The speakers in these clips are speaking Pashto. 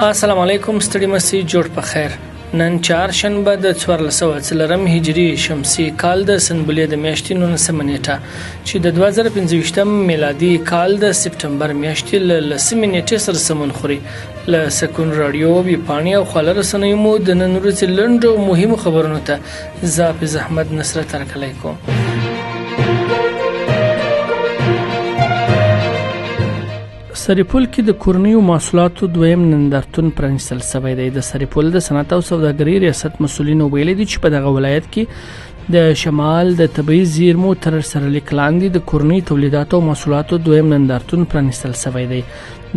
السلام علیکم، ستړي مسئ، جوړ په خیر. نن چهارشنبه د 1404 هجري شمسي کال د سنبلې د میاشتې 19 نیټه چې د 2025 میلادي کال د سپټمبر میاشتې له 10 نیټې سره سمون خوري. له سکون رادیو ویبپاڼې او خواله رسنیو مو د نن ورځې لنډو مهمو خبرونو ته زه حافظ احمد نصرت هرکلی کوم. سرپل کې د کورنیو محصولاتو دویم نندارتون پرانیستل شوی دی. د سرپل د صنعت او سوداګرۍ ریاست مسؤلینو ویلي دي چې په دغه ولایت کې د شمال د طبیعي زیرمو تر سرلیک لاندې د کورنیو تولیداتو او محصولاتو دویم نندارتون پرانیستل شوی دی.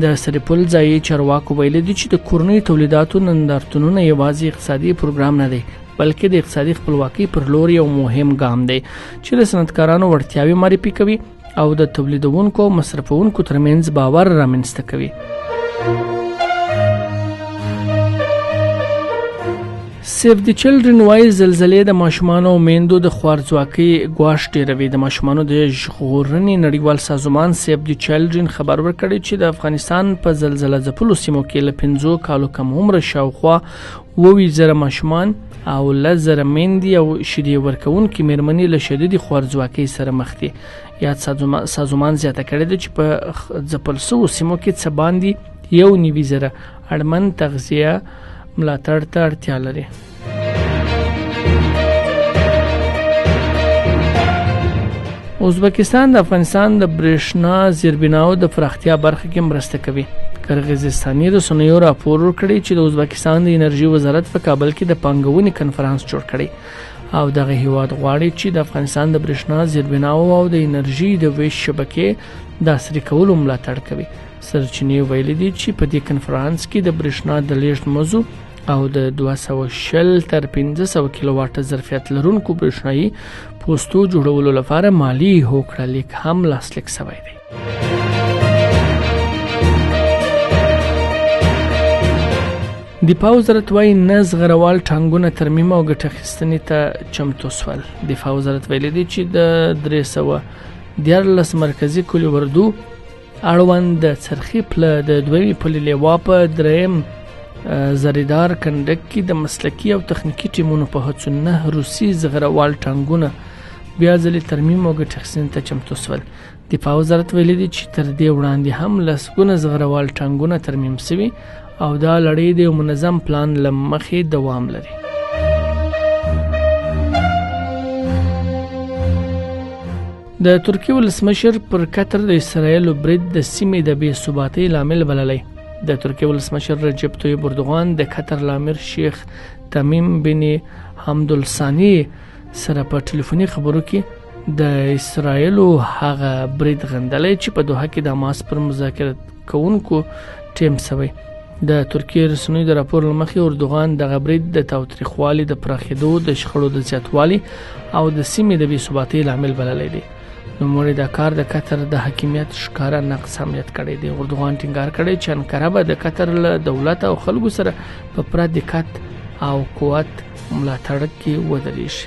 د سرپل ځایي چارواکو ویلي دي چې د کورنیو تولیداتو نندارتونونه یوازې اقتصادي پروګرام نه دی، بلکې د اقتصادي خپلواکۍ پر لور یو مهم ګام دی چې د صنعتکارانو وړتیاوې معرفي کوي او د تولیدونکو او مصرفونکو ترمنځ باور رامنځته کوي. سیف د چلډرن وایي زلزلې د ماشومانو او میندو د خوارځواکۍ ګواښ ډیروي. د ماشومانو د ژغورنې نړیوال سازمان سیف د چلډرن خبر ورکړی چې د افغانستان په زلزله ځپلو سیمو کې له 5 کالو کم عمره شاوخوا 20,000 ماشومان او 10,000 میندې او شیدې ورکوونکې میرمنې له شدیدې خوارځواکۍ سره مخ دي. یاد سازمان زیاته کړې ده چې په ځپل شوو سیمو کې څه باندې 1,900 اړمن تغذیه ملاتړ ته اړتیا لري. ازبکستان د افغانستان د برېښنا زیربناو د پراختیا برخه کې مرسته کوي. قرغیزستاني رسنیو راپور ورکړی چې د ازبکستان د انرژي وزارت په کابل کې د پانګونې کنفرانس جوړ کړی او دغه هیواد غواړي چې د افغانستان د برېښنا زیربناو او د انرژي د ویش شبکې د عصري کولو ملاتړ کوي. سرچینې ویلي دي چې په دې کنفرانس کې د برېښنا د لیږد موضوع او د 220 تر 500 کیلو واټه ظرفیت لرونکو برېښنايي پوستو جوړولو لپاره مالی هوکړه لیک هم لاسلیک شوی دی. دفاع وزارت وايي نزغروال ټانګونه ترمیم او ګټه اخیستنې ته چمتو شول. دفاع وزارت ویلي دی چې د 314 مرکزي کلي وردو اړوند د څرخي پله د دویمې پلې لیوا په دریم زریدار کنډک کې د مسلکي او تخنیکي ټیمونو په هڅو 9 روسي زغروال ټانګونه بیا ځلې ترمیم او ګټه اخیستنې ته چمتو شول. دفاع وزارت ویلي دی چې تر دې وړاندې هم لسګونه زغروال ټانګونه ترمیم شوي او دا لړۍ د یو منظم پلان له مخې دوام لري. د ترکیې ولسمشر پر قطر د اسرایلو برید د سیمې د بې ثباتۍ لامل بللی. د ترکیې ولسمشر رجب طیب اردوغان د قطر امیر شیخ تمیم بن حمدالثانی سره په ټلیفوني خبرو کې د اسرایلو هغه برید غندلی چې په دوحه کې د حماس پر مذاکره کوونکو ټیم شوی. د ترکیې رسنیو د راپور له مخې اردوغان دغه برید د تاوتریخوالي د پراخېدو د شخړو د زیاتوالي او د سیمې د بې ثباتۍ لامل بللی دی. نوموړي دا کار د قطر د حاکمیت ښکاره نقص حمیت کړی دی. اردوغان ټینګار کړی چې انقره به د قطر له دولت او خلکو سره په پوره دقت او قوت ملاتړ کې ودرېږي.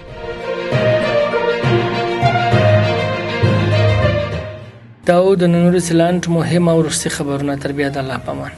دا د نن ورځې لاندې مهم او وروستي خبرونه. تر بیا د الله په امان.